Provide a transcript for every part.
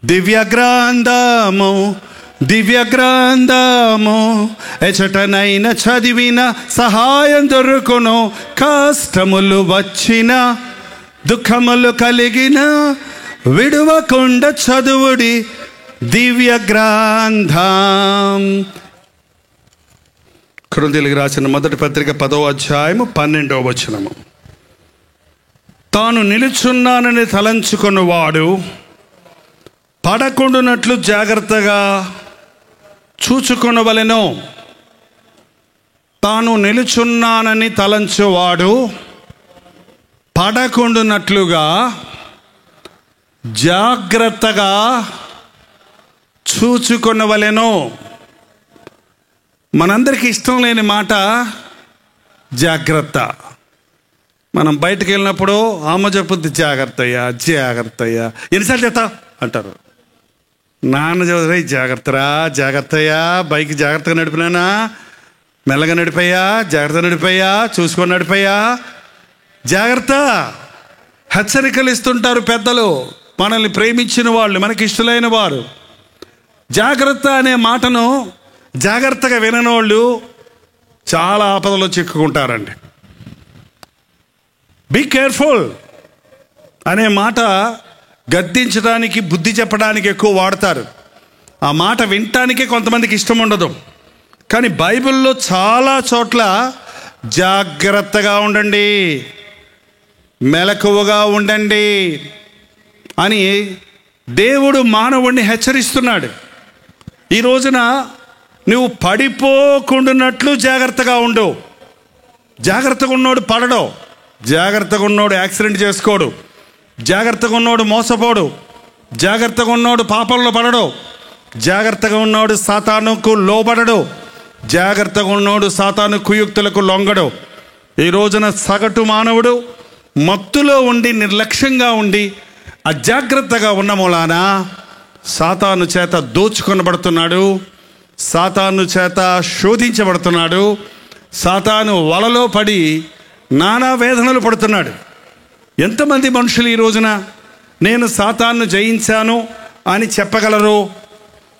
దివ్య గ్రంథము దివ్య గ్రంథము ఎచటనైన చదివిన సహాయం దొరుకును. కష్టములు వచ్చిన దుఃఖములు కలిగిన విడువకుండా చదువుడి దివ్య గ్రంథం. కొరింథీయులకు రాసిన మొదటి పత్రిక 10వ అధ్యాయము 12వ వచనము. తాను నిలుచున్నానని తలంచుకున్నవాడు పడకుండునట్లు జాగ్రత్తగా చూచుకొనవలెను. తాను నిలుచున్నానని తలంచువాడు పడకుండునట్లుగా జాగ్రత్తగా చూచుకొనవలెను. మనందరికీ ఇష్టం లేని మాట జాగ్రత్త. మనం బయటకు వెళ్ళినప్పుడు అమ్మ చెప్పుద్ది జాగ్రత్తయ్యా జాగ్రత్తయ్యా, ఎన్నిసార్లు చెప్తా అంటారు. నాన్న చదువు జాగ్రత్తరా జాగ్రత్తయ్యా, బైక్ జాగ్రత్తగా నడిపినానా, మెల్లగా నడిపోయా, జాగ్రత్తగా నడిపోయా, చూసుకొని నడిపోయా, జాగ్రత్త. హెచ్చరికలు ఇస్తుంటారు పెద్దలు, మనల్ని ప్రేమించిన వాళ్ళు, మనకి ఇష్టలైన వారు. జాగ్రత్త అనే మాటను జాగ్రత్తగా వినని వాళ్ళు చాలా ఆపదలో చిక్కుకుంటారండి. బీ కేర్ఫుల్ అనే మాట గద్దించడానికి, బుద్ధి చెప్పడానికి ఎక్కువ వాడతారు. ఆ మాట వినటానికే కొంతమందికి ఇష్టం ఉండదు. కానీ బైబిల్లో చాలా చోట్ల జాగ్రత్తగా ఉండండి, మెలకువగా ఉండండి అని దేవుడు మానవుడిని హెచ్చరిస్తున్నాడు. ఈ రోజున నువ్వు పడిపోకుండానట్లు జాగ్రత్తగా ఉండు. జాగ్రత్తగా ఉన్నోడు పడడు, జాగ్రత్తగా ఉన్నోడు యాక్సిడెంట్ చేసుకోడు, జాగ్రత్తగా ఉన్నోడు మోసపోడు, జాగ్రత్తగా ఉన్నోడు పాపంలో పడడు, జాగ్రత్తగా ఉన్నోడు సాతానుకు లోబడడు, జాగ్రత్తగా ఉన్నోడు సాతాను కుయుక్తులకు లొంగడు. ఈ రోజున సగటు మానవుడు మత్తులో ఉండి, నిర్లక్ష్యంగా ఉండి, అజాగ్రత్తగా ఉన్న మూలాన సాతాను చేత దోచుకొనబడుతున్నాడు, సాతాను చేత శోధించబడుతున్నాడు, సాతాను వలలో పడి నానా వేదనలు పడుతున్నాడు. ఎంతమంది మనుషులు ఈ రోజున నేను సాతాను జయించాను అని చెప్పగలరు?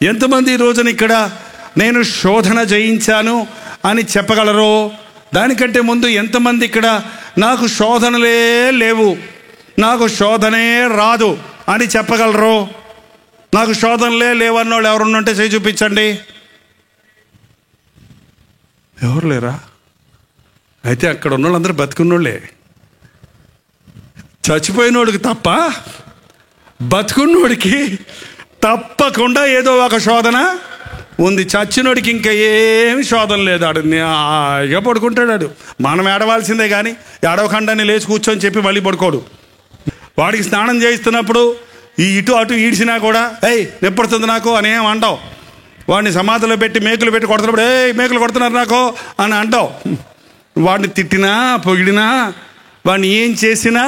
ఎంతమంది ఈ రోజున ఇక్కడ నేను శోధన జయించాను అని చెప్పగలరు? దానికంటే ముందు ఎంతమంది ఇక్కడ నాకు శోధనలే లేవు, నాకు శోధనే రాదు అని చెప్పగలరు? నాకు శోధనలే లేవన్నోళ్ళు ఎవరున్నంటే చేయి చూపించండి. ఎవరు లేరా? అయితే అక్కడ ఉన్న వాళ్ళందరూ బతుకున్నోళ్ళే. చచ్చిపోయినోడికి తప్ప బతుకున్నోడికి తప్పకుండా ఏదో ఒక శోధన ఉంది. చచ్చినోడికి ఇంకా ఏమి శోధన లేదు. ఆడు హాయిగా పడుకుంటాడు. మనం ఏడవాల్సిందే కానీ ఏడవకండాన్ని లేచి కూర్చొని చెప్పి మళ్ళీ పడుకోడు. వాడికి స్నానం చేయిస్తున్నప్పుడు ఈ ఇటు అటు ఈడ్చినా కూడా నొప్పుడుతుంది నాకు అని ఏం అంటావు. వాడిని సమాధిలో పెట్టి మేకులు పెట్టి కొడుతున్నప్పుడు మేకులు కొడుతున్నారు నాకు అని అంటావు. వాడిని తిట్టినా పొగిడినా, వాడిని ఏం చేసినా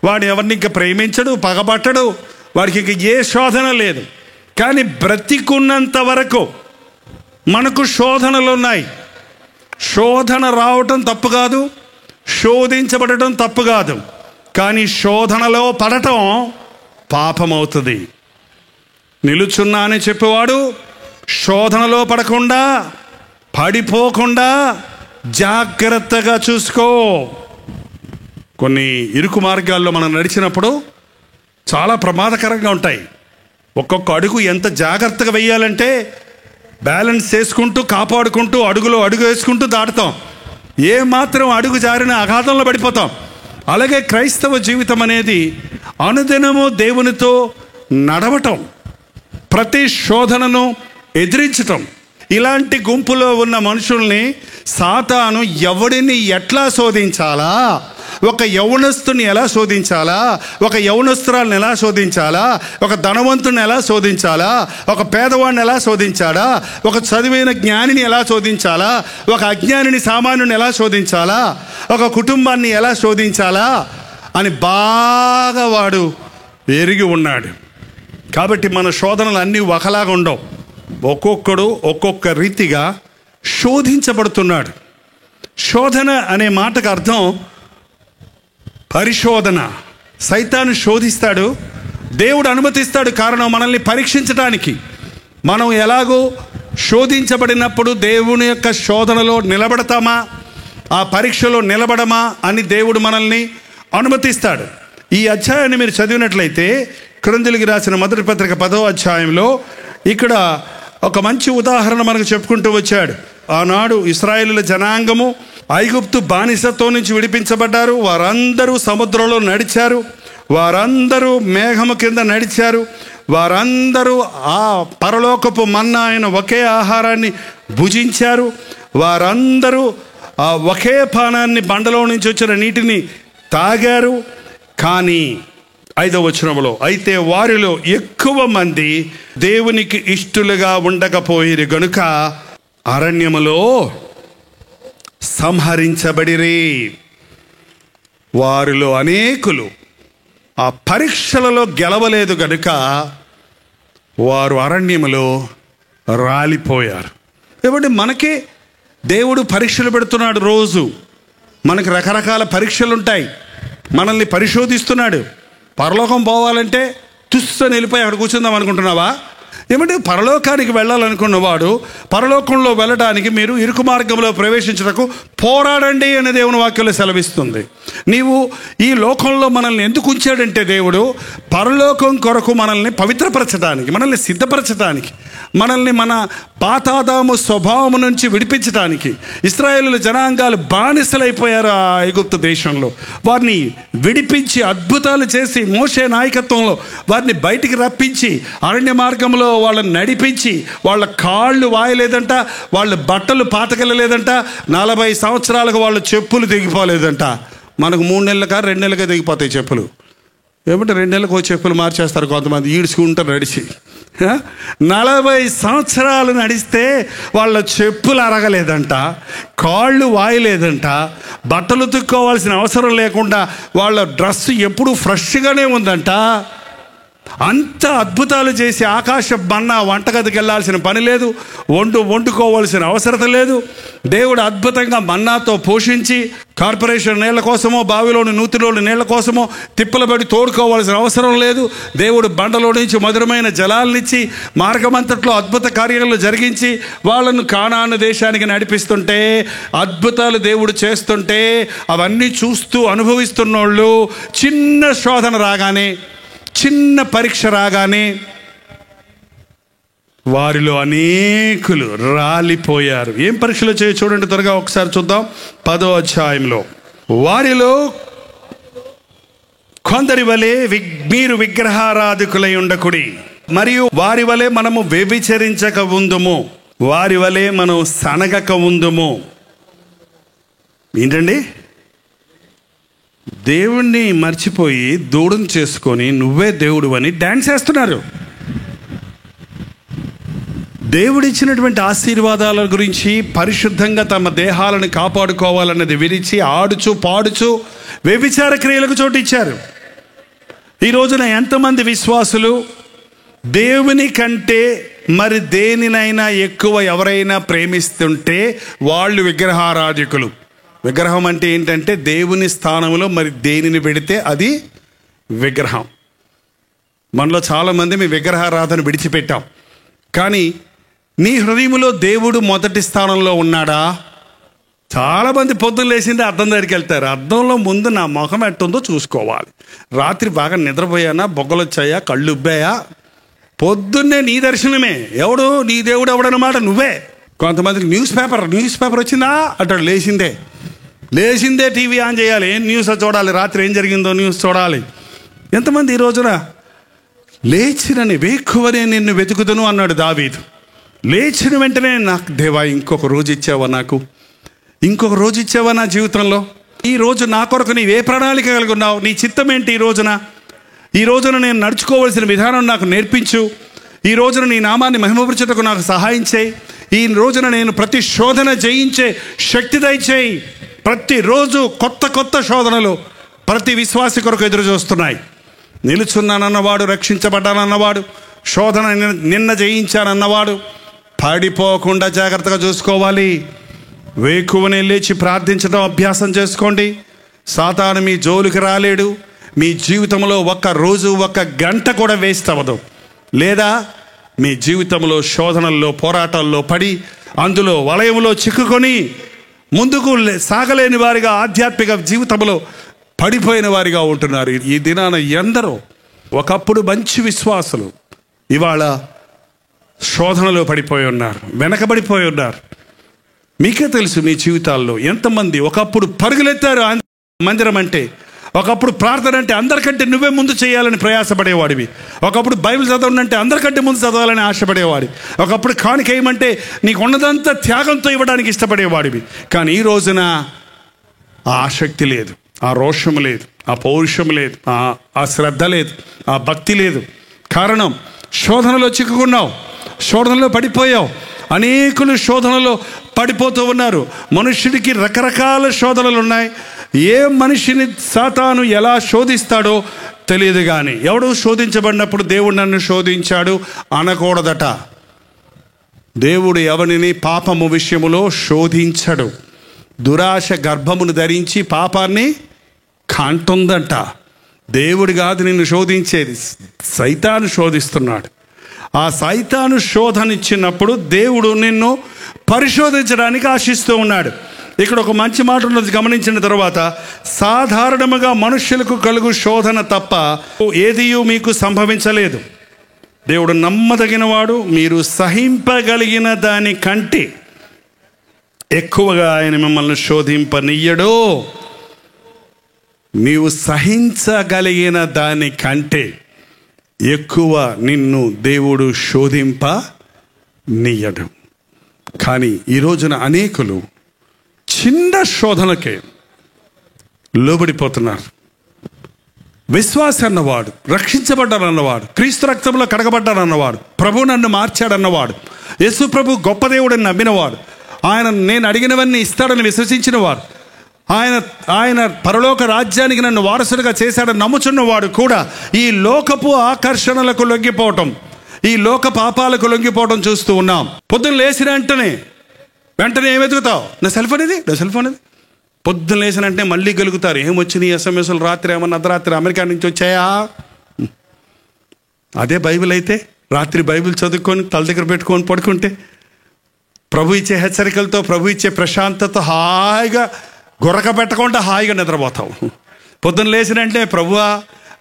వాడు ఎవరిని ఇంకా ప్రేమించడు, పగబట్టడు, వాడికి ఇంక ఏ శోధన లేదు. కానీ బ్రతికున్నంత వరకు మనకు శోధనలు ఉన్నాయి. శోధన రావటం తప్పు కాదు, శోధించబడటం తప్పు కాదు. కానీ శోధనలో పడటం పాపమవుతుంది. నిలుచున్నా అని చెప్పేవాడు శోధనలో పడకుండా, పడిపోకుండా జాగ్రత్తగా చూసుకో. కొన్ని ఇరుకు మార్గాల్లో మనం నడిచినప్పుడు చాలా ప్రమాదకరంగా ఉంటాయి. ఒక్కొక్క అడుగు ఎంత జాగ్రత్తగా వేయాలంటే బ్యాలెన్స్ చేసుకుంటూ, కాపాడుకుంటూ, అడుగులో అడుగు వేసుకుంటూ దాటుతాం. ఏమాత్రం అడుగు జారిన అగాధంలో పడిపోతాం. అలాగే క్రైస్తవ జీవితం అనేది అనుదినము దేవునితో నడవటం, ప్రతి శోధనను ఎదిరించటం. ఇలాంటి గుంపులో ఉన్న మనుషుల్ని సాతాను ఎవడిని ఎట్లా శోధించాలా, ఒక యౌవనస్తుని ఎలా శోధించాలా, ఒక యౌవనస్తురాలను ఎలా శోధించాలా, ఒక ధనవంతుని ఎలా శోధించాలా, ఒక పేదవాడిని ఎలా శోధించాలా, ఒక చదివిన జ్ఞానిని ఎలా శోధించాలా, ఒక అజ్ఞానిని సామాన్యుని ఎలా శోధించాలా, ఒక కుటుంబాన్ని ఎలా శోధించాలా అని బాగా వాడు ఎరిగి ఉన్నాడు. కాబట్టి మన శోధనలు అన్నీ ఒకలాగా ఉండవు. ఒక్కొక్కడు ఒక్కొక్క రీతిగా శోధించబడుతున్నాడు. శోధన అనే మాటకు అర్థం పరిశోధన. సైతాను శోధిస్తాడు, దేవుడు అనుమతిస్తాడు. కారణం మనల్ని పరీక్షించడానికి. మనం ఎలాగో శోధించబడినప్పుడు దేవుని యొక్క శోధనలో నిలబడతామా, ఆ పరీక్షలో నిలబడమా అని దేవుడు మనల్ని అనుమతిస్తాడు. ఈ అధ్యాయాన్ని మీరు చదివినట్లయితే కొరింథీయులకు రాసిన మొదటి పత్రిక 10వ అధ్యాయంలో ఇక్కడ ఒక మంచి ఉదాహరణ మనకు చెప్పుకుంటూ వచ్చాడు. ఆనాడు ఇశ్రాయేలుల జనాంగము ఐగుప్తు బానిసత్వం నుంచి విడిపించబడ్డారు. వారందరూ సముద్రంలో నడిచారు, వారందరూ మేఘము కింద నడిచారు, వారందరూ ఆ పరలోకపు మన్నా అయిన ఒకే ఆహారాన్ని భుజించారు, వారందరూ ఆ ఒకే పానాన్ని బండలో నుంచి వచ్చిన నీటిని తాగారు. కానీ 5వ వచనంలో, అయితే వారిలో ఎక్కువ మంది దేవునికి ఇష్టలుగా ఉండకపోయిరి గనుక అరణ్యములో సంహరించబడిరి. వారిలో అనేకులు ఆ పరీక్షలలో గెలవలేదు గనుక వారు అరణ్యములో రాలిపోయారు. ఏమంటే మనకే దేవుడు పరీక్షలు పెడుతున్నాడు. రోజు మనకు రకరకాల పరీక్షలు ఉంటాయి. మనల్ని పరిశోధిస్తున్నాడు. పరలోకం పోవాలంటే తుస్సని వెళ్ళిపోయి అక్కడ కూర్చుందాం అనుకుంటున్నావా? ఏమంటే పరలోకానికి వెళ్ళాలనుకున్నవాడు పరలోకంలో వెళ్ళడానికి మీరు ఇరుకు మార్గంలో ప్రవేశించడానికి పోరాడండి అని దేవుని వాక్యంలో సెలవిస్తుంది. నీవు ఈ లోకంలో మనల్ని ఎందుకు ఉంచాడంటే దేవుడు పరలోకం కొరకు మనల్ని పవిత్రపరచడానికి, మనల్ని సిద్ధపరచడానికి, మనల్ని మన పాతాదాము స్వభావం నుంచి విడిపించడానికి. ఇశ్రాయేలు జనాంగాలు బానిసలైపోయారు ఆ ఐగుప్తు దేశంలో. వారిని విడిపించి అద్భుతాలు చేసి మోషే నాయకత్వంలో వారిని బయటికి రప్పించి అరణ్య మార్గంలో వాళ్ళని నడిపించి, వాళ్ళ కాళ్ళు వాయలేదంట, వాళ్ళ బట్టలు పాతకెళ్ళలేదంట, 40 సంవత్సరాలకు వాళ్ళ చెప్పులు దిగిపోలేదంట. మనకు 3 నెలలకా 2 నెలలకే దిగిపోతాయి చెప్పులు. ఏమంటే 2 నెలలకు చెప్పులు మార్చేస్తారు కొంతమంది, ఈడ్చుకుంటారు నడిచి. 40 సంవత్సరాలు నడిస్తే వాళ్ళ చెప్పులు అరగలేదంట, కాళ్ళు వాయలేదంట, బట్టలు ఉతుక్కోవాల్సిన అవసరం లేకుండా వాళ్ళ డ్రెస్ ఎప్పుడూ ఫ్రెష్గానే ఉందంట. అంత అద్భుతాలు చేసి ఆకాశ మన్నా వంటగదికి వెళ్ళాల్సిన పని లేదు, వండుకోవాల్సిన అవసరం లేదు. దేవుడు అద్భుతంగా మన్నాతో పోషించి కార్పొరేషన్ నీళ్ల కోసమో బావిలోని నూతిలోని నీళ్ల కోసమో తిప్పలబడి తోడుకోవాల్సిన అవసరం లేదు. దేవుడు బండలో నుంచి మధురమైన జలాలనిచ్చి మార్గమంతట్లో అద్భుత కార్యాలు జరిగించి వాళ్ళను కానాను దేశానికి నడిపిస్తుంటే, అద్భుతాలు దేవుడు చేస్తుంటే అవన్నీ చూస్తూ అనుభవిస్తున్నోళ్ళు చిన్న శోధన రాగానే, చిన్న పరీక్ష రాగానే వారిలో అనేకులు రాలిపోయారు. ఏం పరీక్షలు చేయ చూడండి, త్వరగా ఒకసారి చూద్దాం. 10వ అధ్యాయంలో, వారిలో కొందరి వలె మీరు విగ్రహారాధికులై ఉండకుడి, మరియు వారి వలె మనము వ్యభిచరించక ఉందుము, వారి వలె మనం సనగక ఉందుము. ఏంటండి? దేవుణ్ణి మర్చిపోయి దూడం చేసుకొని నువ్వే దేవుడు అని డ్యాన్స్ చేస్తున్నారు. దేవుడిచ్చినటువంటి ఆశీర్వాదాల గురించి పరిశుద్ధంగా తమ దేహాలను కాపాడుకోవాలన్నది విరిచి ఆడుచు పాడుచు వ్యభిచార క్రియలకు చోటిచ్చారు. ఈ రోజున ఎంతమంది విశ్వాసులు దేవుని కంటే మరి దేనినైనా ఎక్కువ ఎవరైనా ప్రేమిస్తుంటే వాళ్ళు విగ్రహారాధికులు. విగ్రహం అంటే ఏంటంటే దేవుని స్థానంలో మరి దేనిని పెడితే అది విగ్రహం. మనలో చాలామంది మీ విగ్రహారాధన విడిచిపెట్టాం. కానీ నీ హృదయంలో దేవుడు మొదటి స్థానంలో ఉన్నాడా? చాలామంది పొద్దున్న లేచిందే అద్దం దగ్గరికి వెళ్తారు. అద్దంలో ముందు నా ముఖం ఎట్టుందో చూసుకోవాలి. రాత్రి బాగా నిద్రపోయానా, బొగ్గలు వచ్చాయా, కళ్ళు ఉబ్బాయా, పొద్దున్నే నీ దర్శనమే. ఎవడు నీ దేవుడు ఎవడన్నమాట నువ్వే. కొంతమందికి న్యూస్ పేపర్ వచ్చిందా అంటాడు. లేచిందే టీవీ ఆన్ చేయాలి, ఏం న్యూస్ చూడాలి, రాత్రి ఏం జరిగిందో న్యూస్ చూడాలి. ఎంతమంది ఈ రోజున లేచినని వేకువనే నిన్ను వెతుకుదును అన్నాడు దావీదు. లేచిన వెంటనే నాకు దేవా ఇంకొక రోజు ఇచ్చావా, నాకు ఇంకొక రోజు ఇచ్చావా నా జీవితంలో, ఈ రోజు నా కొరకు నీవే ప్రణాళిక కలిగి ఉన్నావు, నీ చిత్తం ఏంటి ఈ రోజున నేను నడుచుకోవాల్సిన విధానం నాకు నేర్పించు, ఈ రోజున నీ నామాన్ని మహిమపరచుటకు నాకు సహాయం చేయి, ఈ రోజున నేను ప్రతి శోధన జయించే శక్తి దయచేయి. ప్రతిరోజు కొత్త శోధనలు ప్రతి విశ్వాసి కొరకు ఎదురు చూస్తున్నాయి. నిలుచున్నానన్నవాడు, రక్షించబడ్డానన్నవాడు, శోధన నిన్న జయించానన్నవాడు పడిపోకుండా జాగ్రత్తగా చూసుకోవాలి. వేకువనే లేచి ప్రార్థించడం అభ్యాసం చేసుకోండి. సాతాను మీ జోలికి రాలేడు, మీ జీవితంలో ఒక్క రోజు ఒక్క గంట కూడా వేస్ట్ అవ్వదు. లేదా మీ జీవితంలో శోధనల్లో పోరాటాల్లో పడి అందులో వలయంలో చిక్కుకొని ముందుకు సాగలేని వారిగా ఆధ్యాత్మిక జీవితంలో పడిపోయిన వారిగా ఉంటున్నారు. ఈ దినాన ఎందరో ఒకప్పుడు మంచి విశ్వాసులు ఇవాళ శోధనలో పడిపోయి ఉన్నారు, వెనకబడిపోయి ఉన్నారు. మీకే తెలుసు మీ జీవితాల్లో ఎంతమంది ఒకప్పుడు పరుగులెత్తారు మందిరం అంటే, ఒకప్పుడు ప్రార్థన అంటే అందరికంటే నువ్వే ముందు చేయాలని ప్రయాసపడేవాడివి, ఒకప్పుడు బైబిల్ చదవాలంటే అందరికంటే ముందు చదవాలని ఆశపడేవాడి, ఒకప్పుడు కానుకేయమంటే నీకు ఉన్నదంతా త్యాగంతో ఇవ్వడానికి ఇష్టపడేవాడివి. కానీ ఈ రోజున ఆ ఆసక్తి లేదు, ఆ రోషం లేదు, ఆ పౌరుషం లేదు, ఆ శ్రద్ధ లేదు, ఆ భక్తి లేదు. కారణం శోధనలో చిక్కుకున్నావు, శోధనలో పడిపోయావు. అనేకులు శోధనలో పడిపోతూ ఉన్నారు. మనుష్యుడికి రకరకాల శోధనలు ఉన్నాయి. ఏ మనిషిని సాతాను ఎలా శోధిస్తాడో తెలియదు. కానీ ఎవడు శోధించబడినప్పుడు దేవుడు నన్ను శోధించాడు అనకూడదట. దేవుడు ఎవరిని పాపము విషయములో శోధించడు. దురాశ గర్భమును ధరించి పాపాన్ని కాంటుందంట. దేవుడు కాదు నిన్ను శోధించేది, సైతాను శోధిస్తున్నాడు. ఆ సైతాను శోధనిచ్చినప్పుడు దేవుడు నిన్ను పరిశోధించడానికి ఆశిస్తూ ఉన్నాడు. ఇక్కడ ఒక మంచి మాట ఉన్నది గమనించిన తర్వాత, సాధారణముగా మనుష్యులకు కలుగు శోధన తప్ప ఏదియూ మీకు సంభవించలేదు. దేవుడు నమ్మదగినవాడు, మీరు సహింపగలిగిన దానికంటే ఎక్కువగా ఆయన మిమ్మల్ని శోధింపనియ్యడు. నీవు సహించగలిగిన దానికంటే ఎక్కువ నిన్ను దేవుడు శోధింపనియ్యడు. కానీ ఈ రోజున అనేకులు చిన్న శోధనకే లోబడిపోతున్నారు. విశ్వాసి అన్నవాడు, రక్షించబడ్డానన్నవాడు, క్రీస్తు రక్తంలో కడగబడ్డానన్నవాడు, ప్రభు నన్ను మార్చాడన్నవాడు, యేసు ప్రభు గొప్ప దేవుడని నమ్మినవాడు, ఆయన నేను అడిగినవన్నీ ఇస్తాడని విశ్వసించినవాడు, ఆయన పరలోక రాజ్యానికి నన్ను వారసుడిగా చేశాడని నమ్ముచున్నవాడు కూడా ఈ లోకపు ఆకర్షణలకు లొంగిపోవటం, ఈ లోక పాపాలకు లొంగిపోవటం చూస్తూ ఉన్నాం. పొద్దున్న లేచిన వెంటనే ఏం వెతుకుతావు? నా సెల్ ఫోన్ ఇది. పొద్దున్న లేచిన వెంటనే మళ్ళీ గలుగుతారు. ఏమొచ్చినాయి ఎస్ఎంఎస్లు, రాత్రి ఏమన్నా అర్ధరాత్రి అమెరికా నుంచి వచ్చాయా? అదే బైబిల్ అయితే రాత్రి బైబిల్ చదువుకొని తల దగ్గర పెట్టుకొని పడుకుంటే ప్రభు ఇచ్చే హెచ్చరికలతో, ప్రభు ఇచ్చే ప్రశాంతత హాయిగా గురక పెట్టకుండా హాయిగా నిద్రపోతావు. పొద్దున్న లేచినంటే ప్రభువా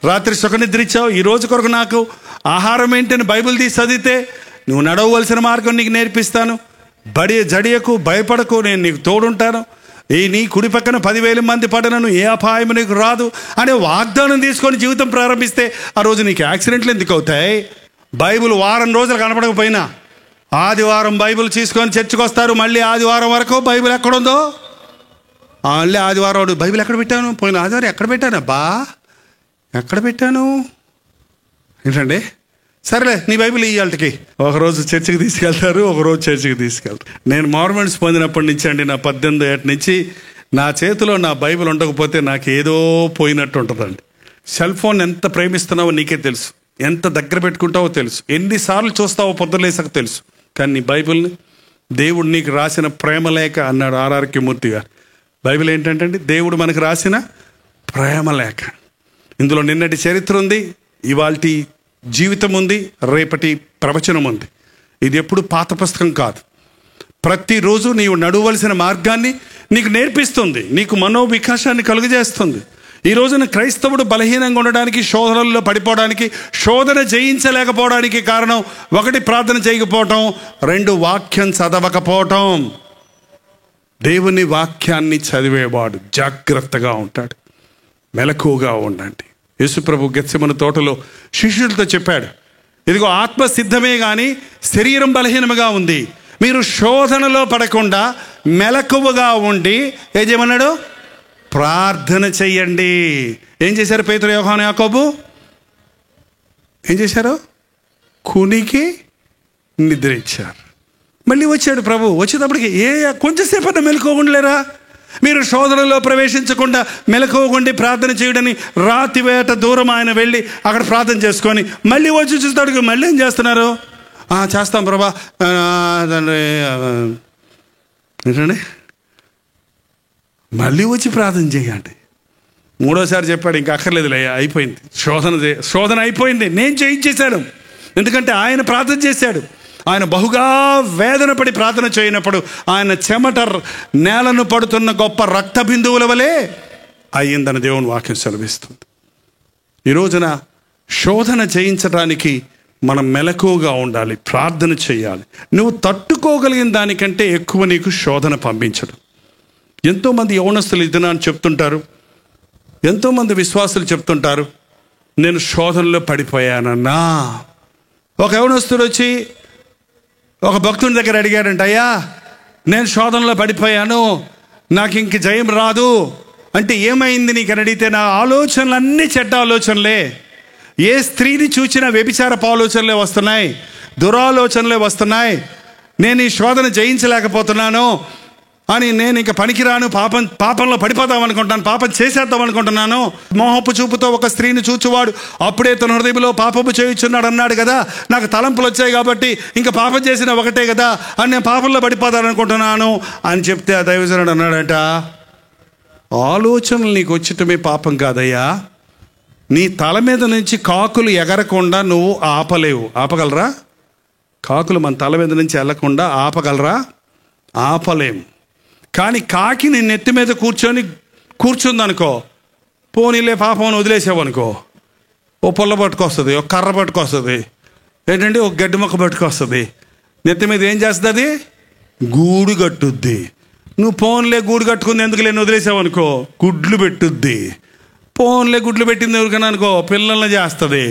రాత్రి సుఖనిద్ర ఇచ్చావు, ఈ రోజు కొరకు నాకు ఆహారం ఏంటని బైబిల్ తీసి చదివితే నువ్వు నడవవలసిన మార్గం నీకు నేర్పిస్తాను, జడియకు భయపడకు, నేను నీకు తోడుంటాను, నీ కుడి పక్కన 10,000 మంది పడనను ఏ అపాయం నీకు రాదు అనే వాగ్దానం తీసుకొని జీవితం ప్రారంభిస్తే ఆ రోజు నీకు యాక్సిడెంట్లు ఎందుకు అవుతాయి? బైబిల్ వారం రోజులు కనపడకపోయినా ఆదివారం బైబిల్ తీసుకొని చర్చికి వస్తారు. మళ్ళీ ఆదివారం వరకు బైబిల్ ఎక్కడుందో, మళ్ళీ ఆదివారం బైబిల్ ఎక్కడ పెట్టాను, పోయిన ఆదివారం ఎక్కడ పెట్టాను, అబ్బా ఎక్కడ పెట్టాను ఏంటండి, సరేలే నీ బైబిల్ ఇవాళకి ఒకరోజు చర్చికి తీసుకెళ్తారు, ఒకరోజు చర్చికి తీసుకెళ్తారు. నేను మార్మెంట్స్ పొందినప్పటి నుంచి అండి, నా 18 ఏట నుంచి నా చేతిలో నా బైబిల్ ఉండకపోతే నాకు ఏదో పోయినట్టు ఉంటుందండి. సెల్ ఫోన్ ఎంత ప్రేమిస్తున్నావో నీకే తెలుసు, ఎంత దగ్గర పెట్టుకుంటావో తెలుసు, ఎన్నిసార్లు చూస్తావో పొద్దులేసక తెలుసు. కానీ నీ బైబిల్ని దేవుడు నీకు రాసిన ప్రేమలేఖ అన్నాడు ఆర్ఆర్కే మూర్తి గారు. బైబిల్ ఏంటంటే దేవుడు మనకు రాసిన ప్రేమలేఖ. ఇందులో నిన్నటి చరిత్ర ఉంది, ఇవాల్టి జీవితం ఉంది, రేపటి ప్రవచనం ఉంది. ఇది ఎప్పుడు పాత పుస్తకం కాదు. ప్రతిరోజు నీవు నడవలసిన మార్గాన్ని నీకు నేర్పిస్తుంది, నీకు మనోవికాసాన్ని కలుగజేస్తుంది. ఈ రోజున క్రైస్తవుడు బలహీనంగా ఉండడానికి, శోధనల్లో పడిపోవడానికి, శోధన జయించలేకపోవడానికి కారణం 1 ప్రార్థన చేయకపోవటం, 2 వాక్యం చదవకపోవటం. దేవుని వాక్యాన్ని చదివేవాడు జాగ్రత్తగా ఉంటాడు. మెలకువగా ఉండండి. యేసుప్రభు గెత్సెమను తోటలో శిష్యులతో చెప్పాడు, ఇదిగో ఆత్మ సిద్ధమే కానీ శరీరం బలహీనముగా ఉంది, మీరు శోధనలో పడకుండా మెలకువగా ఉండి ఏం చేయమన్నాడు? ప్రార్థన చెయ్యండి. ఏం చేశారు పేతురు, యోహాను, యాకోబు? ఏం చేశారు? కునికి నిద్రించారు. మళ్ళీ వచ్చాడు ప్రభు. వచ్చేటప్పటికి కొంచెంసేపు అన్న మెలకువగుండలేరా? మీరు శోధనలో ప్రవేశించకుండా మెలకువగుండి ప్రార్థన చేయడని రాతివేట దూరం ఆయన వెళ్ళి అక్కడ ప్రార్థన చేసుకొని మళ్ళీ వచ్చి చూస్తాడు. మళ్ళీ ఏం చేస్తున్నారు? చేస్తాం ప్రభా ఏంటండి, మళ్ళీ వచ్చి ప్రార్థన చేయండి. మూడోసారి చెప్పాడు, ఇంకా అక్కర్లేదులే, అయిపోయింది, శోధన అయిపోయింది, నేను చేయించేశాను. ఎందుకంటే ఆయన ప్రార్థన చేశాడు. ఆయన బహుగా వేదన పడి ప్రార్థన చేయనప్పుడు ఆయన చెమట నేలను పడుతున్న గొప్ప రక్త బిందువుల వలె అయ్యిందని దేవుని వాక్యం సెలవిస్తుంది. ఈ రోజున శోధన జయించడానికి మనం మెలకువగా ఉండాలి, ప్రార్థన చేయాలి. నువ్వు తట్టుకోగలిగిన దానికంటే ఎక్కువ నీకు శోధన పంపించడం. ఎంతోమంది యవనస్తులు ఇది అని చెప్తుంటారు, ఎంతోమంది విశ్వాసులు చెప్తుంటారు, నేను శోధనలో పడిపోయానన్నా. ఒక యవనస్తుడు వచ్చి ఒక భక్తుని దగ్గర అడిగాడంట, అయ్యా నేను శోధనలో పడిపోయాను, నాకు ఇంక జయం రాదు అంటే ఏమైంది నీకు అని అడిగితే, నా ఆలోచనలు అన్నీ చెడ్డ ఆలోచనలే, ఏ స్త్రీని చూచినా వ్యభిచారపు ఆలోచనలే వస్తున్నాయి, దురాలోచనలే వస్తున్నాయి, నేను ఈ శోధన జయించలేకపోతున్నాను అని, నేను ఇంకా పనికిరాను, పాపంలో పడిపోదాం అనుకుంటున్నాను, పాపం చేసేద్దాం అనుకుంటున్నాను. మోహపు చూపుతో ఒక స్త్రీని చూచువాడు అప్పుడే తన హృదయంలో పాపము చేయుచున్నాడు అన్నాడు కదా, నాకు తలంపులు వచ్చాయి కాబట్టి ఇంకా పాపం చేసిన ఒకటే కదా అని నేను పాపంలో పడిపోదాం అనుకుంటున్నాను అని చెప్తే ఆ దైవజనుడు అన్నాడట, ఆలోచనలు నీకు వచ్చటమే పాపం కాదయ్యా, నీ తల మీద నుంచి కాకులు ఎగరకుండా నువ్వు ఆపలేవు. ఆపగలరా? కాకులు మన తల మీద నుంచి వెళ్ళకుండా ఆపగలరా? ఆపలేము. కానీ కాకి నీ నెత్తి మీద కూర్చుందనుకో, పోనీలే పాపం వదిలేసావనుకో, ఓ పుల్ల పట్టుకొస్తుంది, ఒక కర్ర పట్టుకొస్తుంది, ఏంటంటే ఒక గడ్డి మొక్క పట్టుకొస్తుంది, నెత్తి మీద ఏం చేస్తుంది? అది గూడు కట్టుద్ది. నువ్వు పోన్లే గూడు కట్టుకుంది ఎందుకు లేని వదిలేసావనుకో, గుడ్లు పెట్టుద్ది. పోన్లే గుడ్లు పెట్టింది ఎవరికైనా అనుకో, పిల్లల్ని చేస్తుంది.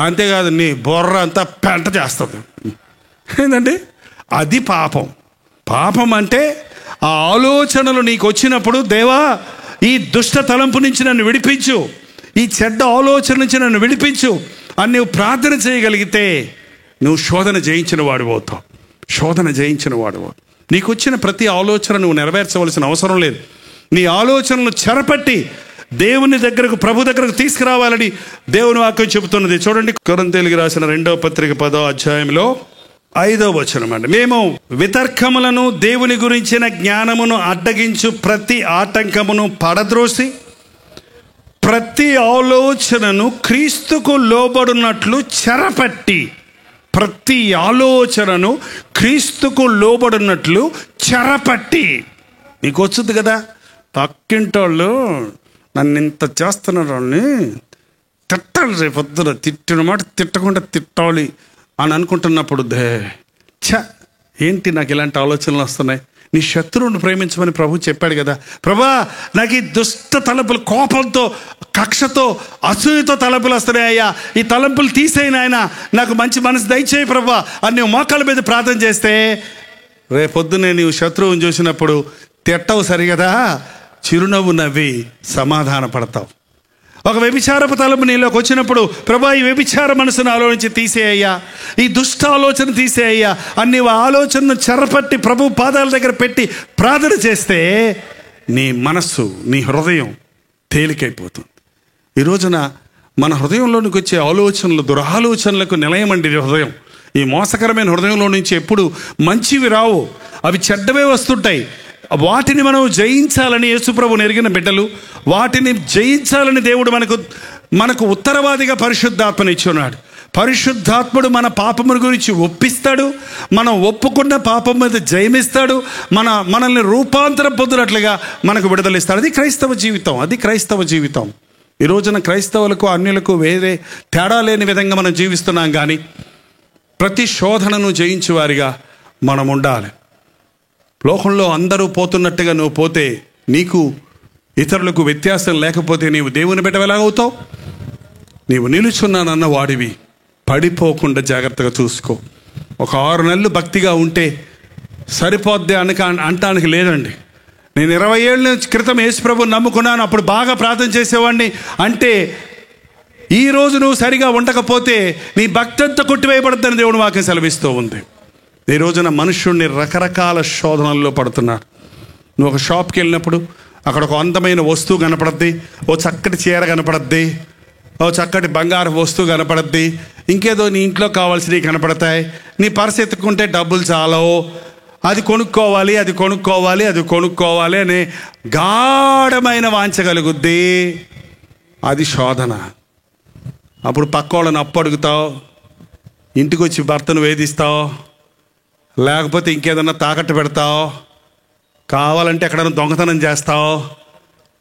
అంతేకాదు నీ బొర్ర అంతా పెంట చేస్తుంది. ఏంటండి అది పాపం. పాపం అంటే ఆ ఆలోచనలు నీకు వచ్చినప్పుడు, దేవా ఈ దుష్ట తలంపు నుంచి నన్ను విడిపించు, ఈ చెడ్డ ఆలోచన నుంచి నన్ను విడిపించు అని నువ్వు ప్రార్థన చేయగలిగితే నువ్వు శోధన జయించిన వాడు అవుతావు. శోధన జయించిన వాడు అవుతావు. నీకు వచ్చిన ప్రతి ఆలోచన నువ్వు నెరవేర్చవలసిన అవసరం లేదు. నీ ఆలోచనలు చెరపట్టి దేవుని దగ్గరకు, ప్రభు దగ్గరకు తీసుకురావాలని దేవుని వాక్యం చెబుతున్నది. చూడండి, కొరింథీయులకు రాసిన 2వ పత్రిక 10వ అధ్యాయంలో 5వ వచనం అండి. మేము వితర్కములను, దేవుని గురించిన జ్ఞానమును అడ్డగించు ప్రతి ఆటంకమును పడద్రోసి ప్రతి ఆలోచనను క్రీస్తుకు లోబడినట్లు చెరపట్టి, ప్రతి ఆలోచనను క్రీస్తుకు లోబడినట్లు చెరపట్టి. నీకు వచ్చుద్ది కదా, పక్కింటోళ్ళు నన్ను ఇంత చేస్తున్నారు, వాళ్ళని తిట్టాలి, రేపు పొద్దున తిట్టిన మాట తిట్టకుండా తిట్టాలి అని అనుకుంటున్నప్పుడు ఏంటి నాకు ఇలాంటి ఆలోచనలు వస్తున్నాయి. నీ శత్రువుని ప్రేమించమని ప్రభు చెప్పాడు కదా. ప్రభా నాకు ఈ దుష్ట తలంపులు, కోపంతో, కక్షతో, అసూయతో తలంపులు వస్తున్నాయి అయ్యా, ఈ తలంపులు తీసేయను ఆయన, నాకు మంచి మనసు దయచేయి ప్రభా అని నువ్వు మోకాళ్ళ మీద ప్రార్థన చేస్తే రేపొద్దునే నీవు శత్రువుని చూసినప్పుడు తిట్టవు సరిగదా, చిరునవ్వు నవ్వి సమాధాన పడతావు. ఒక వ్యభిచారపు తలంపు నీలోకి వచ్చినప్పుడు, ప్రభా ఈ వ్యభిచార మనసు నాలో నుంచి తీసేయ్యా, ఈ దుష్ట ఆలోచన తీసేయ్యా అని నీవు ఆలోచనను చెరపట్టి ప్రభు పాదాల దగ్గర పెట్టి ప్రార్థన చేస్తే నీ మనస్సు, నీ హృదయం తేలికైపోతుంది. ఈ రోజున మన హృదయంలోనికి వచ్చే ఆలోచనలు దురాలోచనలకు నిలయమండి హృదయం. ఈ మోసకరమైన హృదయంలో నుంచి ఎప్పుడు మంచివి రావు, అవి చెడ్డవే వస్తుంటాయి. వాటిని మనం జయించాలని యేసుప్రభుని ఎరిగిన బిడ్డలు, వాటిని జయించాలని దేవుడు మనకు ఉత్తరవాదిగా పరిశుద్ధాత్మని ఇచ్చున్నాడు. పరిశుద్ధాత్ముడు మన పాపముల గురించి ఒప్పిస్తాడు, మనం ఒప్పుకున్న పాపం మీద జయమిస్తాడు, మనల్ని రూపాంతరం పొందినట్లుగా మనకు విడుదలిస్తాడు. అది క్రైస్తవ జీవితం, అది క్రైస్తవ జీవితం. ఈ రోజున క్రైస్తవులకు అన్యులకు వేరే తేడా లేని విధంగా మనం జీవిస్తున్నాం. కానీ ప్రతి శోధనను జయించేవారిగా మనం ఉండాలి. లోకంలో అందరూ పోతున్నట్టుగా నువ్వు పోతే, నీకు ఇతరులకు వ్యత్యాసం లేకపోతే నీవు దేవుని బిడ్డ ఎలాగవుతావు? నీవు నిలుచున్నానన్న వాడివి, పడిపోకుండా జాగ్రత్తగా చూసుకో. ఒక 6 నెలలు భక్తిగా ఉంటే సరిపోద్ది అంటానికి లేదండి. నేను 20 ఏళ్ళ క్రితం యేసుప్రభుని నమ్ముకున్నాను, అప్పుడు బాగా ప్రార్థన చేసేవాడిని అంటే ఈరోజు నువ్వు సరిగా ఉండకపోతే నీ భక్తి అంతా కొట్టివేయబడద్దని దేవుని వాక్యం సెలవిస్తూ ఉంది. ఈ రోజున మనుష్యుడిని రకరకాల శోధనల్లో పడుతున్నారు. నువ్వు ఒక షాప్కి వెళ్ళినప్పుడు అక్కడ ఒక అందమైన వస్తువు కనపడద్ది, ఓ చక్కటి చీర కనపడద్ది, ఓ చక్కటి బంగారు వస్తువు కనపడద్ది, ఇంకేదో నీ ఇంట్లో కావాల్సినవి కనపడతాయి. నీ పర్స్ ఎత్తుకుంటే డబ్బులు చాలవు, అది కొనుక్కోవాలి, అది కొనుక్కోవాలి, అది కొనుక్కోవాలి అనే గాఢమైన వాంఛ కలుగుద్ది. అది శోధన. అప్పుడు పక్క వాళ్ళని అప్పు అడుగుతావు, ఇంటికి వచ్చి భర్తను వేధిస్తావు, లేకపోతే ఇంకేదన్నా తాకట్టు పెడతావు, కావాలంటే ఎక్కడైనా దొంగతనం చేస్తావు,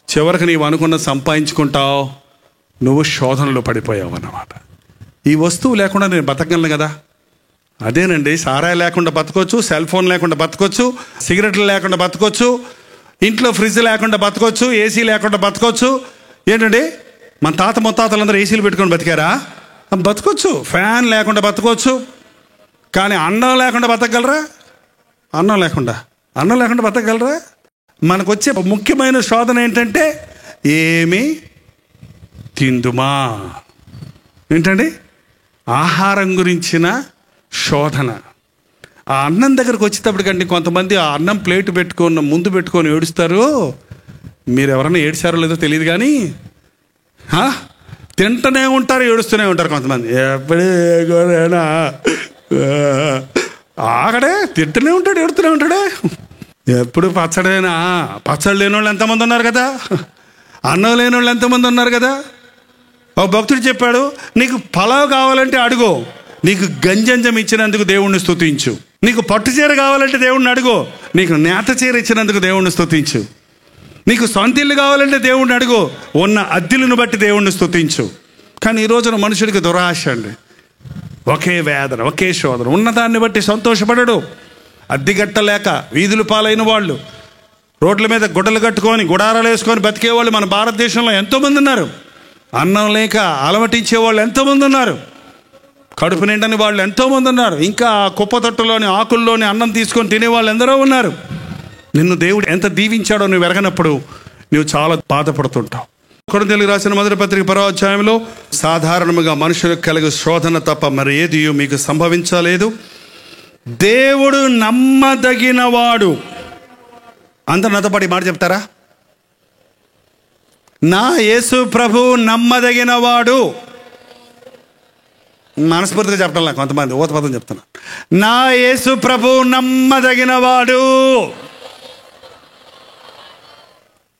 చివరికి నీవు అనుకున్న సంపాదించుకుంటావు. నువ్వు శోధనలో పడిపోయావు అన్నమాట. ఈ వస్తువు లేకుండా నేను బతకగలను కదా. అదేనండి, సారాయి లేకుండా బతకొచ్చు, సెల్ ఫోన్ లేకుండా బతకొచ్చు, సిగరెట్లు లేకుండా బతకొచ్చు, ఇంట్లో ఫ్రిడ్జ్ లేకుండా బతకొచ్చు, ఏసీ లేకుండా బతకొచ్చు. ఏంటండి, మన తాత ముత్తాతలందరూ ఏసీలు పెట్టుకొని బతికారా? బతకొచ్చు. ఫ్యాన్ లేకుండా బతకొచ్చు. కానీ అన్నం లేకుండా బతకగలరా? అన్నం లేకుండా బతకగలరా? మనకు వచ్చే ముఖ్యమైన శోధన ఏంటంటే ఏమి తిందుమా. ఏంటండి, ఆహారం గురించిన శోధన. ఆ అన్నం దగ్గరకు వచ్చేటప్పటికండి కొంతమంది ఆ అన్నం ప్లేట్ ముందు పెట్టుకొని ఏడుస్తారు. మీరు ఎవరైనా ఏడ్చారో లేదో తెలియదు కానీ తింటూనే ఉంటారు, ఏడుస్తూనే ఉంటారు కొంతమంది. ఎప్పుడేనా ఆగడే తింటూనే ఉంటాడు, ఏడుతూనే ఉంటాడే. ఎప్పుడు పచ్చడేనా? పచ్చడి లేని వాళ్ళు ఎంతమంది ఉన్నారు కదా, అన్నం లేని వాళ్ళు ఎంతమంది ఉన్నారు కదా. ఒక భక్తుడు చెప్పాడు, నీకు పలావ్ కావాలంటే అడుగు, నీకు గంజంజం ఇచ్చినందుకు దేవుణ్ణి స్తుతించు. నీకు పట్టు చీర కావాలంటే దేవుణ్ణి అడుగు, నీకు నేత చీర ఇచ్చినందుకు దేవుణ్ణి స్తుతించు. నీకు సొంత ఇల్లు కావాలంటే దేవుణ్ణి అడుగు, ఉన్న అద్దెలను బట్టి దేవుణ్ణి స్తుతించు. కానీ ఈ రోజున మనుషుడికి దురాశ అండి. ఒకే వేదన, ఒకే శోధన. ఉన్నదాన్ని బట్టి సంతోషపడడు. అద్దెగట్టలేక వీధులు పాలైన వాళ్ళు, రోడ్ల మీద గుడ్డలు కట్టుకొని గుడారాలు వేసుకొని బతికేవాళ్ళు మన భారతదేశంలో ఎంతోమంది ఉన్నారు. అన్నం లేక అలమటించే వాళ్ళు ఎంతోమంది ఉన్నారు. కడుపు నిండని వాళ్ళు ఎంతోమంది ఉన్నారు. ఇంకా కుప్పతొట్టులోని ఆకుల్లోని అన్నం తీసుకొని తినేవాళ్ళు ఎందరో ఉన్నారు. నిన్ను దేవుడు ఎంత దీవించాడో నువ్వు ఎరగనప్పుడు నువ్వు చాలా బాధపడుతుంటావు. కొరింథీయులకు రాసిన మొదటి పత్రిక 10వ అధ్యాయంలో, సాధారణంగా మనుషులకు కలిగే శోధన తప్ప మరి ఏది మీకు సంభవించలేదు. దేవుడు నమ్మదగినవాడు. అందరు నాతోపాటు మాట చెప్తారా? నా యేసు ప్రభు నమ్మదగినవాడు. మనస్ఫూర్తిగా చెప్పడం, కొంతమంది ఊతపదం చెప్తున్నా. నా యేసు ప్రభు నమ్మదగినవాడు.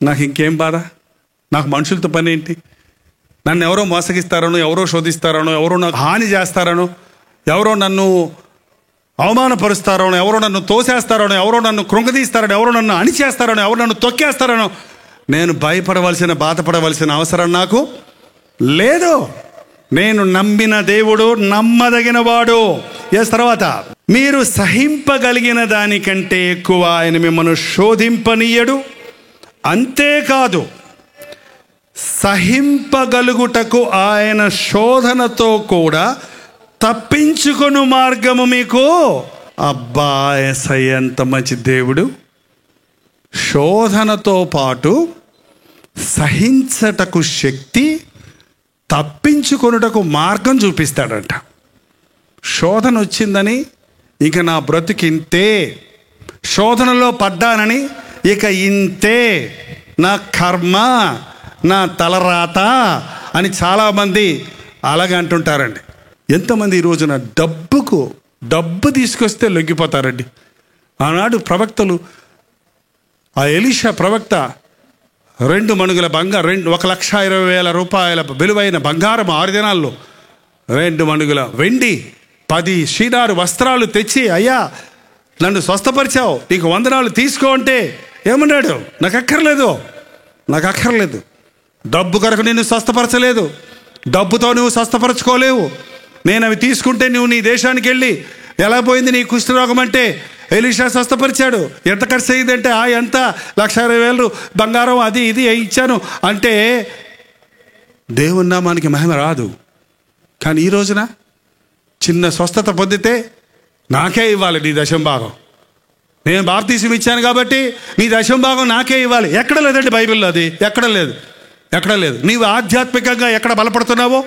నాకు ఇంకేం బాధ? నాకు మనుషులతో పని ఏంటి? నన్ను ఎవరో మోసగిస్తారనో, ఎవరో శోధిస్తారనో, ఎవరో నాకు హాని చేస్తారనో, ఎవరో నన్ను అవమానపరుస్తారనో, ఎవరో నన్ను తోసేస్తారనో, ఎవరో నన్ను కృంగదీస్తారనో, ఎవరో నన్ను అణిచేస్తారనో, ఎవరో నన్ను తొక్కేస్తారనో నేను భయపడవలసిన, బాధపడవలసిన అవసరం నాకు లేదు. నేను నమ్మిన దేవుడు నమ్మదగినవాడు. తర్వాత, మీరు సహింపగలిగిన దానికంటే ఎక్కువ ఆయన మిమ్మల్ని శోధింపనీయడు. అంతేకాదు, సహింపగలుగుటకు ఆయన శోధనతో కూడా తప్పించుకొను మార్గము మీకు. అబ్బా, యేసయ్య ఎంత మంచి దేవుడు. శోధనతో పాటు సహించటకు శక్తి, తప్పించుకొనుటకు మార్గం చూపిస్తాడంట. శోధన వచ్చిందని ఇక నా బ్రతికింతే, శోధనలో పడ్డానని ఇక ఇంతే, నా కర్మ, నా తలరాత అని చాలామంది అలాగే అంటుంటారండి. ఎంతమంది ఈ రోజున డబ్బు తీసుకొస్తే లొంగిపోతారండి. ఆనాడు ప్రవక్తలు, ఆ ఎలీషా ప్రవక్త 2 మణుగుల బంగారం, 1,20,000 రూపాయల విలువైన బంగారం 6 దినాల్లో, 2 మణుగుల వెండి, 10 షీనారు వస్త్రాలు తెచ్చి, అయ్యా నన్ను స్వస్థపరిచావు, నీకు వందనాలు తీసుకో అంటే ఏమన్నాడు? నాకు అక్కర్లేదు. డబ్బు కొరకు నిన్ను స్వస్థపరచలేదు, డబ్బుతో నువ్వు స్వస్థపరచుకోలేవు. నేను అవి తీసుకుంటే నువ్వు నీ దేశానికి వెళ్ళి, ఎలా పోయింది నీ కుష్ఠరోగం అంటే ఎలీషా స్వస్థపరిచాడు. ఎంత ఖర్చు అయ్యిందంటే ఎంత 1,20,000 బంగారం అది ఇది ఇచ్చాను అంటే దేవుని నామానికి మహిమ రాదు. కానీ ఈ రోజున చిన్న స్వస్థత పొందితే నాకే ఇవ్వాలి నీ దశంభాగం, నేను బాప్తీసం ఇచ్చాను కాబట్టి నీ దశంభాగం నాకే ఇవ్వాలి. ఎక్కడ లేదండి బైబిల్లో, అది ఎక్కడ లేదు. నీవు ఆధ్యాత్మికంగా ఎక్కడ బలపడుతున్నావో,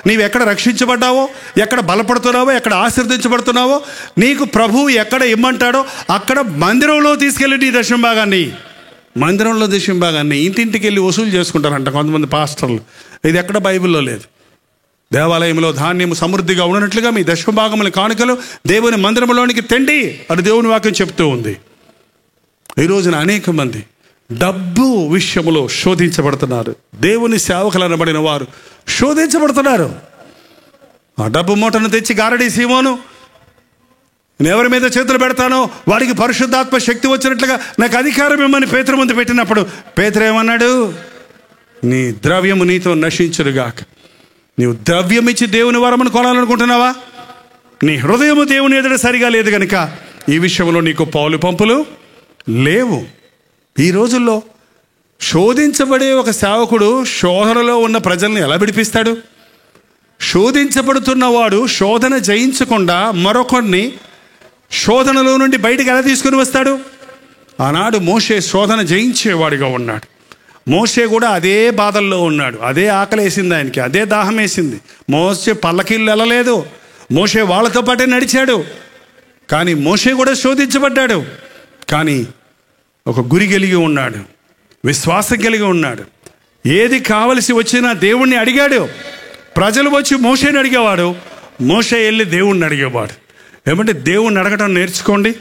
నీవు ఎక్కడ రక్షించబడ్డావో, ఎక్కడ బలపడుతున్నావో, ఎక్కడ ఆశీర్వదించబడుతున్నావో, నీకు ప్రభువు ఎక్కడ ఇమ్మంటాడో అక్కడ మందిరంలో తీసుకెళ్ళి నీ దశంభాగాన్ని, ఇంటింటికి వెళ్ళి వసూలు చేసుకుంటారంట కొంతమంది పాస్టర్లు. ఇది ఎక్కడ బైబిల్లో లేదు. దేవాలయంలో ధాన్యం సమృద్ధిగా ఉన్నట్లుగా మీ దశంభాగముల కానుకలు దేవుని మందిరంలోనికి తెండి అని దేవుని వాక్యం చెప్తూ ఉంది. ఈ రోజున అనేక మంది డబ్బు విషయంలో శోధించబడుతున్నారు. దేవుని సేవకులు అనబడిన వారు శోధించబడుతున్నారు. ఆ డబ్బు మూటను తెచ్చి గారడీ సీమోను, నేను ఎవరి మీద చేతులు పెడతానో వాడికి పరిశుద్ధాత్మ శక్తి వచ్చినట్లుగా నాకు అధికారం ఇమ్మని పేతురు ముందు పెట్టినప్పుడు పేతురు ఏమన్నాడు? నీ ద్రవ్యము నీతో నశించునుగాక. నీవు ద్రవ్యం ఇచ్చి దేవుని వరమును కొనాలనుకుంటున్నావా? నీ హృదయము దేవుని ఎదుట సరిగా లేదు కనుక ఈ విషయంలో నీకు పాలు పంపులు లేవు. ఈ రోజుల్లో శోధించబడే ఒక సేవకుడు శోధనలో ఉన్న ప్రజల్ని ఎలా విడిపిస్తాడు? శోధించబడుతున్నవాడు శోధన జయించకుండా మరొకరిని శోధనలో నుండి బయటికి ఎలా తీసుకుని వస్తాడు? ఆనాడు మోషే శోధన జయించేవాడిగా ఉన్నాడు. మోషే కూడా అదే బాధల్లో ఉన్నాడు. అదే ఆకలి వేసింది ఆయనకి, అదే దాహం వేసింది. మోషే పల్లకీళ్ళు వెళ్ళలేదు, మోషే వాళ్ళతో పాటే నడిచాడు. కానీ మోషే కూడా శోధించబడ్డాడు. కానీ ఒక గురి కలిగి ఉన్నాడు, విశ్వాసం కలిగి ఉన్నాడు. ఏది కావలసి వచ్చినా దేవుణ్ణి అడిగాడు. ప్రజలు వచ్చి మోషేని అడిగేవాడు, మోషే వెళ్ళి దేవుణ్ణి అడిగేవాడు. ఏమంటే దేవుణ్ణి అడగటం నేర్చుకోండి,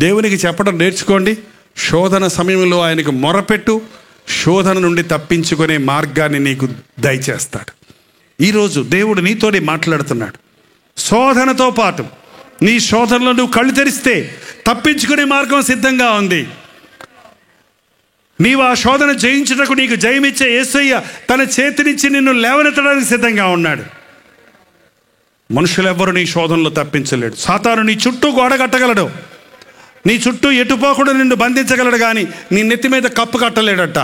దేవునికి చెప్పడం నేర్చుకోండి. శోధన సమయంలో ఆయనకు మొరపెట్టు, శోధన నుండి తప్పించుకునే మార్గాన్ని నీకు దయచేస్తాడు. ఈరోజు దేవుడు నీతోనే మాట్లాడుతున్నాడు. శోధనతో పాటు నీ శోధనలో నువ్వు కళ్ళు తెరిస్తే తప్పించుకునే మార్గం సిద్ధంగా ఉంది. నీవు ఆ శోధన జయించుటకు నీకు జయమిచ్చే యేసయ్య తన చేతి నుంచి నిన్ను లేవనెత్తడానికి సిద్ధంగా ఉన్నాడు. మనుషులెవ్వరూ నీ శోధనలో తప్పించలేడు. సాతాను నీ చుట్టూ గోడ కట్టగలడు, నీ చుట్టూ ఎటుపోకుండా నిన్ను బంధించగలడు, కానీ నీ నెత్తి మీద కప్పు కట్టలేడట.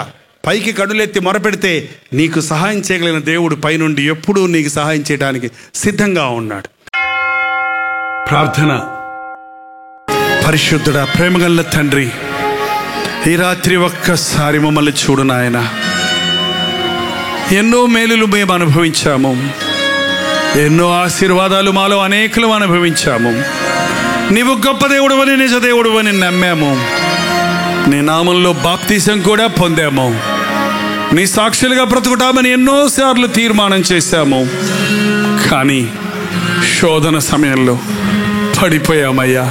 పైకి కడులెత్తి మొరపెడితే నీకు సహాయం చేయగలిగిన దేవుడు పైనుండి ఎప్పుడూ నీకు సహాయం చేయడానికి సిద్ధంగా ఉన్నాడు. ప్రార్థన. పరిశుద్ధుడా, ప్రేమగల తండ్రి, ఈ రాత్రి ఒక్కసారి మమ్మల్ని చూడు నాయన. ఎన్నో మేలులు మేము అనుభవించాము, ఎన్నో ఆశీర్వాదాలు మాలో అనేకులు అనుభవించాము. నీవు గొప్ప దేవుడు అని, నిజ దేవుడు అని నమ్మాము. నీ నామంలో బాప్తీసం కూడా పొందాము. నీ సాక్షులుగా బ్రతుకుతామని ఎన్నోసార్లు తీర్మానం చేశాము. కానీ శోధన సమయంలో పడిపోయామయ్యా,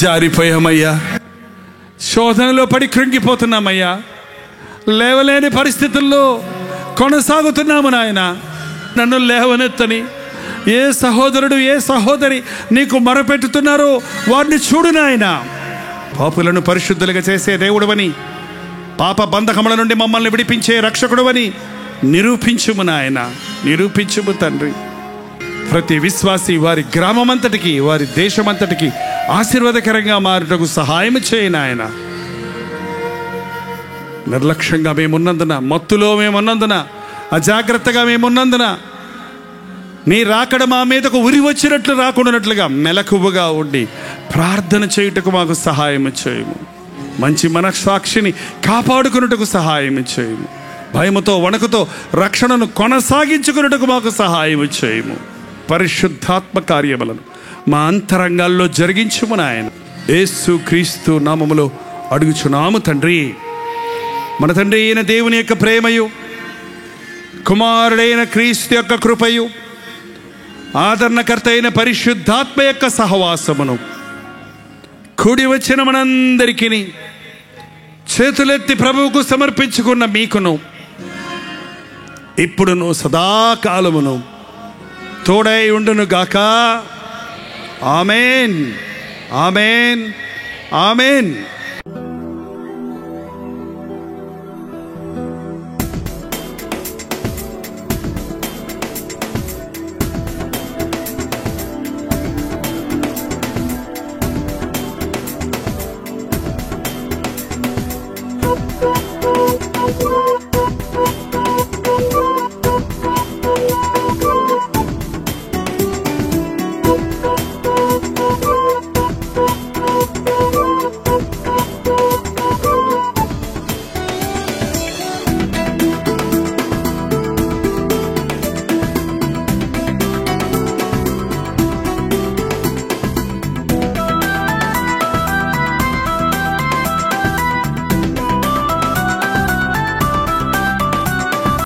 జారిపోయామయ్యా, శోధనలో పడి కృంగిపోతున్నామయ్యా, లేవలేని పరిస్థితుల్లో కొనసాగుతున్నాము నాయన. నన్ను లేవనెత్తని ఏ సహోదరుడు, ఏ సహోదరి నీకు మొరపెట్టుతున్నారో వారిని చూడు నాయన. పాపులను పరిశుద్ధులుగా చేసే దేవుడవని, పాప బంధకముల నుండి మమ్మల్ని విడిపించే రక్షకుడవని నిరూపించుము నాయన, నిరూపించుము తండ్రి. ప్రతి విశ్వాసి వారి గ్రామమంతటికి, వారి దేశమంతటికి ఆశీర్వాదకరంగా మారుటకు సహాయం చేయి నాయన. నిర్లక్ష్యంగా మేమున్నందున, మత్తులో మేమున్నందున, అజాగ్రత్తగా మేమున్నందున నీ రాకడ మా మీదకు ఉరి వచ్చినట్లు రాకుండానట్లుగా మెలకువగా ఉండి ప్రార్థన చేయుటకు మాకు సహాయం చేయము. మంచి మనస్సాక్షిని కాపాడుకున్నట్టుకు సహాయం చేయము. భయముతో వణుకుతో రక్షణను కొనసాగించుకున్నట్టుకు మాకు సహాయం చేయము. పరిశుద్ధాత్మ కార్యములను మా అంతరంగాల్లో జరిగించుము నాయన. యేసు క్రీస్తు నామములో అడుగుచున్నాము తండ్రి. మన తండ్రి అయిన దేవుని యొక్క ప్రేమయు, కుమారుడైన క్రీస్తు యొక్క కృపయు, ఆదరణకర్త అయిన పరిశుద్ధాత్మ యొక్క సహవాసమును కూడి వచ్చిన మనందరికీ, చేతులెత్తి ప్రభువుకు సమర్పించుకున్న మీకును, ఇప్పుడును సదాకాలమును తోడై ఉండును గాక. ఆమేన్, ఆమేన్, ఆమేన్.